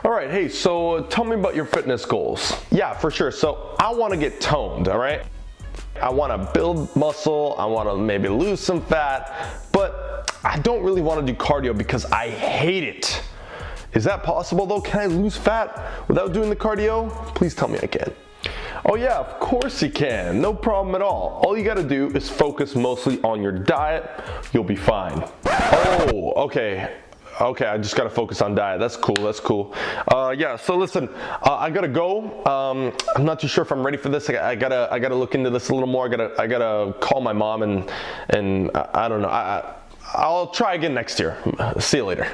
All right, hey, so tell me about your fitness goals. Yeah, for sure. So I want to get toned, all right? I want to build muscle, I want to maybe lose some fat, but I don't really want to do cardio because I hate it. Is that possible though? Can I lose fat without doing the cardio? Please tell me I can. Oh yeah, of course you can. No problem at all. All you gotta do is focus mostly on your diet. You'll be fine. Oh, okay. Okay, I just gotta focus on diet. That's cool, that's cool. Yeah, so listen, I gotta go. I'm not too sure if I'm ready for this. I gotta look into this a little more. I gotta call my mom and I don't know. I'll try again next year. See you later.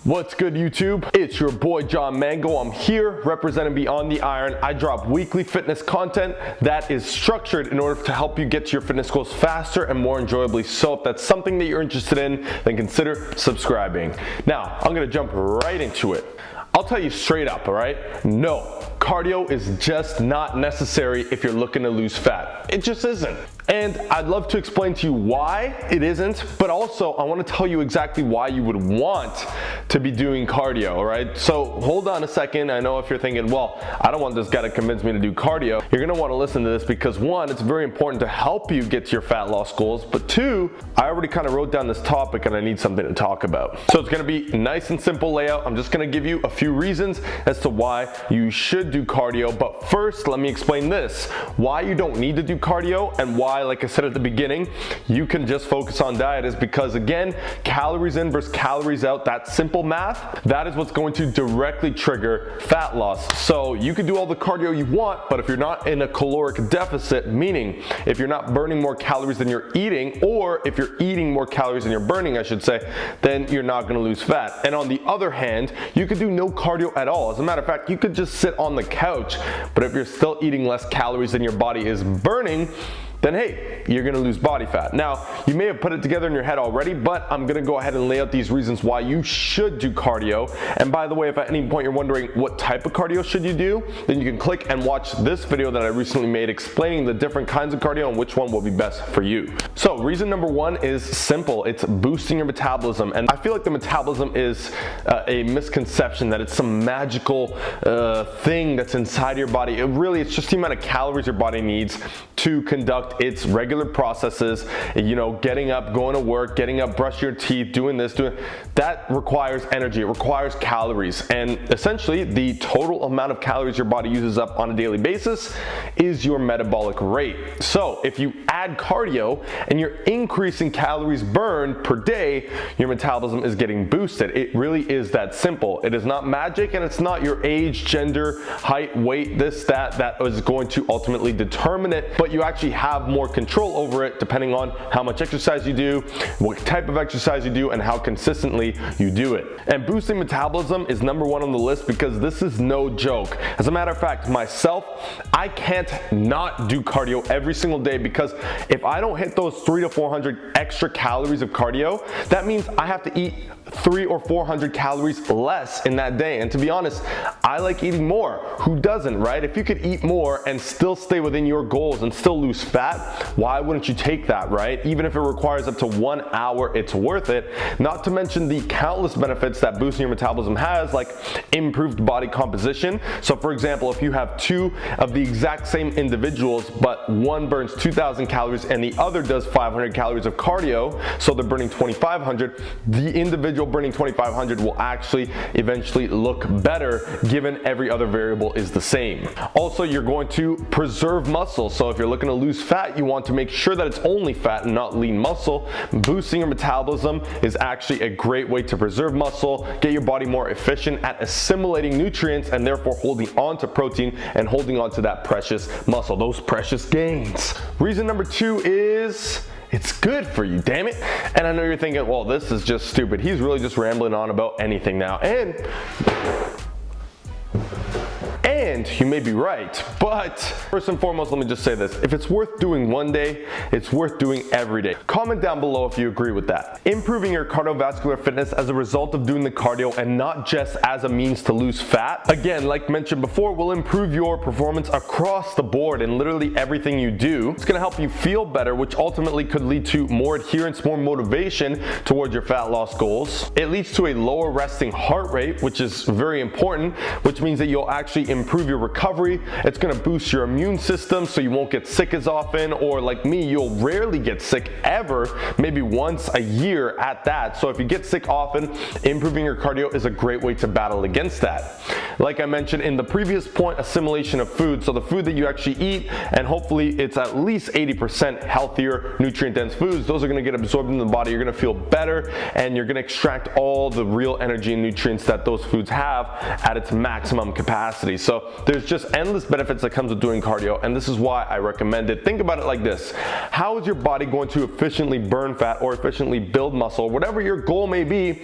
What's good, YouTube? It's your boy John Mango. I'm here representing Beyond the Iron. I drop weekly fitness content that is structured in order to help you get to your fitness goals faster and more enjoyably. So if that's something that you're interested in, then consider subscribing. Now, I'm gonna jump right into it. I'll tell you straight up, all right? No, cardio is just not necessary if you're looking to lose fat. It just isn't. And I'd love to explain to you why it isn't, but also I want to tell you exactly why you would want to be doing cardio, all right? So hold on a second. I know if you're thinking, well, I don't want this guy to convince me to do cardio. You're going to want to listen to this because one, it's very important to help you get to your fat loss goals, but two, I already kind of wrote down this topic and I need something to talk about. So it's going to be nice and simple layout. I'm just going to give you a few reasons as to why you should do cardio, but first let me explain this, why you don't need to do cardio and why, like I said at the beginning, you can just focus on diet is because, again, calories in versus calories out, that simple math, that is what's going to directly trigger fat loss. So you can do all the cardio you want, but if you're not in a caloric deficit, meaning if you're not burning more calories than you're eating, or if you're eating more calories than you're burning, I should say, then you're not going to lose fat. And on the other hand, you could do no cardio at all. As a matter of fact, you could just sit on the couch, but if you're still eating less calories than your body is burning, then hey, you're gonna lose body fat. Now, you may have put it together in your head already, but I'm gonna go ahead and lay out these reasons why you should do cardio. And by the way, if at any point you're wondering what type of cardio should you do, then you can click and watch this video that I recently made explaining the different kinds of cardio and which one will be best for you. So reason number one is simple. It's boosting your metabolism. And I feel like the metabolism is a misconception that it's some magical thing that's inside your body. It's just the amount of calories your body needs to conduct its regular processes, you know, getting up, going to work, getting up, brushing your teeth, doing this, that requires energy, it requires calories. And essentially the total amount of calories your body uses up on a daily basis is your metabolic rate. So if you add cardio and you're increasing calories burned per day, your metabolism is getting boosted. It really is that simple. It is not magic, and it's not your age, gender, height, weight, this, that is going to ultimately determine it, but you actually have more control over it depending on how much exercise you do, what type of exercise you do, and how consistently you do it. And boosting metabolism is number one on the list because this is no joke. As a matter of fact, myself, I can't not do cardio every single day because if I don't hit those 300 to 400 extra calories of cardio, that means I have to eat 300 or 400 calories less in that day. And to be honest, I like eating more. Who doesn't, right? If you could eat more and still stay within your goals and still lose fat, why wouldn't you take that, right? Even if it requires up to 1 hour, it's worth it. Not to mention the countless benefits that boosting your metabolism has, like improved body composition. So for example, if you have two of the exact same individuals, but one burns 2,000 calories and the other does 500 calories of cardio, so they're burning 2,500, the individual burning 2,500 will actually eventually look better given every other variable is the same. Also, you're going to preserve muscle. So if you're looking to lose fat, you want to make sure that it's only fat and not lean muscle. Boosting your metabolism is actually a great way to preserve muscle, get your body more efficient at assimilating nutrients, and therefore holding on to protein and holding on to that precious muscle, those precious gains. Reason number two is it's good for you, damn it. And I know you're thinking, well, this is just stupid. He's really just rambling on about anything now. And And you may be right, but first and foremost, let me just say this. If it's worth doing one day, it's worth doing every day. Comment down below if you agree with that. Improving your cardiovascular fitness as a result of doing the cardio and not just as a means to lose fat, again, like mentioned before, will improve your performance across the board in literally everything you do. It's gonna help you feel better, which ultimately could lead to more adherence, more motivation towards your fat loss goals. It leads to a lower resting heart rate, which is very important, which means that you'll actually improve your recovery. It's gonna boost your immune system so you won't get sick as often, or like me, you'll rarely get sick ever, maybe once a year at that. So if you get sick often, improving your cardio is a great way to battle against that. Like I mentioned in the previous point, assimilation of food, so the food that you actually eat, and hopefully it's at least 80% healthier, nutrient-dense foods, those are gonna get absorbed in the body, you're gonna feel better, and you're gonna extract all the real energy and nutrients that those foods have at its maximum capacity. So there's just endless benefits that comes with doing cardio, and this is why I recommend it. Think about it like this. How is your body going to efficiently burn fat or efficiently build muscle, whatever your goal may be,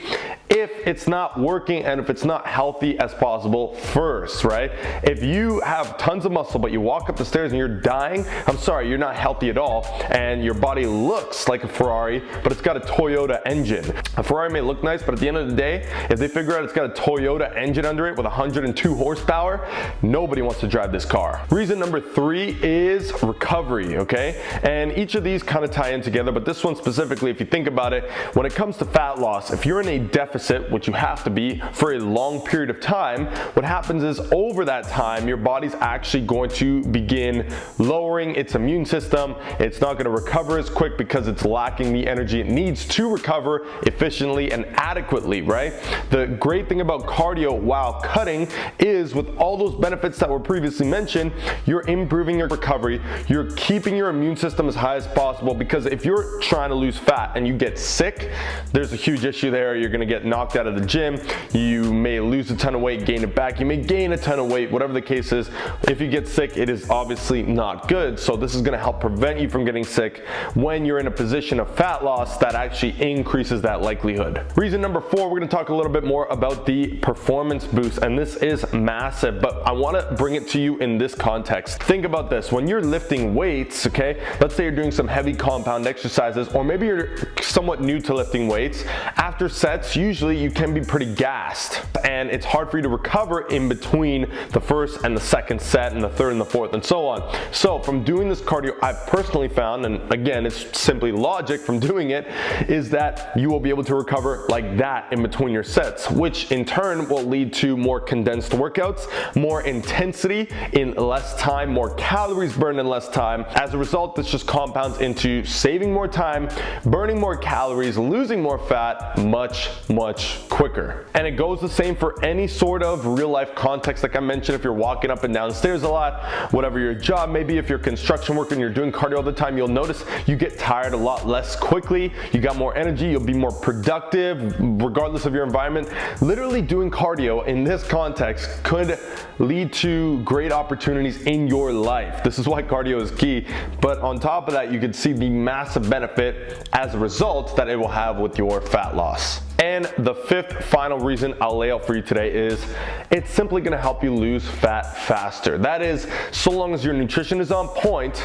if it's not working and if it's not healthy as possible first, right? If you have tons of muscle but you walk up the stairs and you're dying, I'm sorry, you're not healthy at all, and your body looks like a Ferrari but it's got a Toyota engine. A Ferrari may look nice, but at the end of the day, if they figure out it's got a Toyota engine under it with 102 horsepower, nobody wants to drive this car. Reason number 3 is recovery, okay? And each of these kind of tie in together, but this one specifically, if you think about it, when it comes to fat loss, if you're in a deficit, which you have to be for a long period of time, what happens is over that time, your body's actually going to begin lowering its immune system. It's not going to recover as quick because it's lacking the energy it needs to recover efficiently and adequately, right? The great thing about cardio while cutting is with all those benefits that were previously mentioned, you're improving your recovery, you're keeping your immune system as high as possible, because if you're trying to lose fat and you get sick, there's a huge issue there. You're going to get knocked out of the gym, you may lose a ton of weight, gain it back, you may gain a ton of weight, whatever the case is. If you get sick, it is obviously not good. So this is going to help prevent you from getting sick when you're in a position of fat loss that actually increases that likelihood. Reason number 4, we're going to talk a little bit more about the performance boost, and this is massive, but I want to bring it to you in this context. Think about this. When you're lifting weights, okay, let's say you're doing some heavy compound exercises, or maybe you're somewhat new to lifting weights, after sets, usually you can be pretty gassed, and it's hard for you to recover in between the first and the second set and the third and the fourth and so on. So from doing this cardio, I've personally found, and again, it's simply logic from doing it, is that you will be able to recover like that in between your sets, which in turn will lead to more condensed workouts, more intensity in less time, more calories burned in less time. As a result, this just compounds into saving more time, burning more calories, losing more fat much quicker. And it goes the same for any sort of real life context. Like I mentioned, if you're walking up and down stairs a lot, whatever your job may be, if you're construction worker and you're doing cardio all the time, you'll notice you get tired a lot less quickly, you got more energy, you'll be more productive regardless of your environment. Literally doing cardio in this context could lead to great opportunities in your life. This is why cardio is key, but on top of that, you can see the massive benefit as a result that it will have with your fat loss. And the 5th final reason I'll lay out for you today is it's simply going to help you lose fat faster. That is, so long as your nutrition is on point.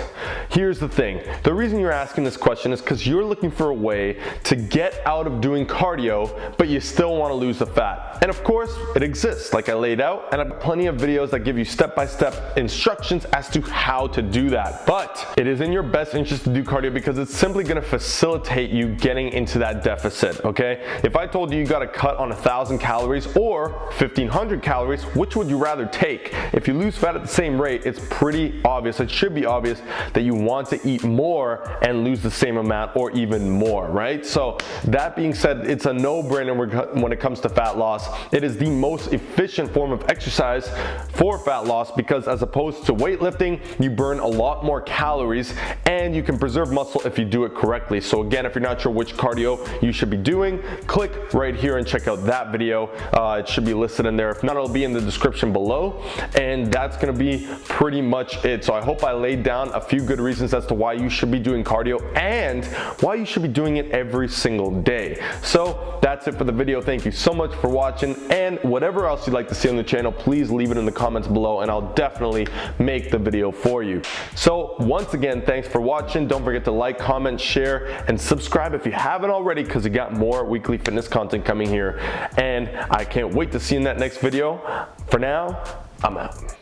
Here's the thing. The reason you're asking this question is because you're looking for a way to get out of doing cardio, but you still want to lose the fat. And of course, it exists like I laid out, and I have plenty of videos that give you step-by-step instructions as to how to do that. But it is in your best interest to do cardio because it's simply going to facilitate you getting into that deficit, okay? If I told you you got to cut on 1,000 calories or 1,500 calories, which would you rather take? If you lose fat at the same rate, it's pretty obvious, it should be obvious, that you want to eat more and lose the same amount or even more, right? So that being said, it's a no-brainer when it comes to fat loss. It is the most efficient form of exercise for fat loss because as opposed to weightlifting, you burn a lot more calories and you can preserve muscle if you do it correctly. So again, if you're not sure which cardio you should be doing, click click right here and check out that video. It should be listed in there. If not, it'll be in the description below. And that's gonna be pretty much it. So I hope I laid down a few good reasons as to why you should be doing cardio and why you should be doing it every single day. So that's it for the video. Thank you so much for watching, and whatever else you'd like to see on the channel, please leave it in the comments below and I'll definitely make the video for you. So once again, thanks for watching. Don't forget to like, comment, share, and subscribe if you haven't already, because we got more weekly fitness content coming here, and I can't wait to see you in that next video. For now, I'm out.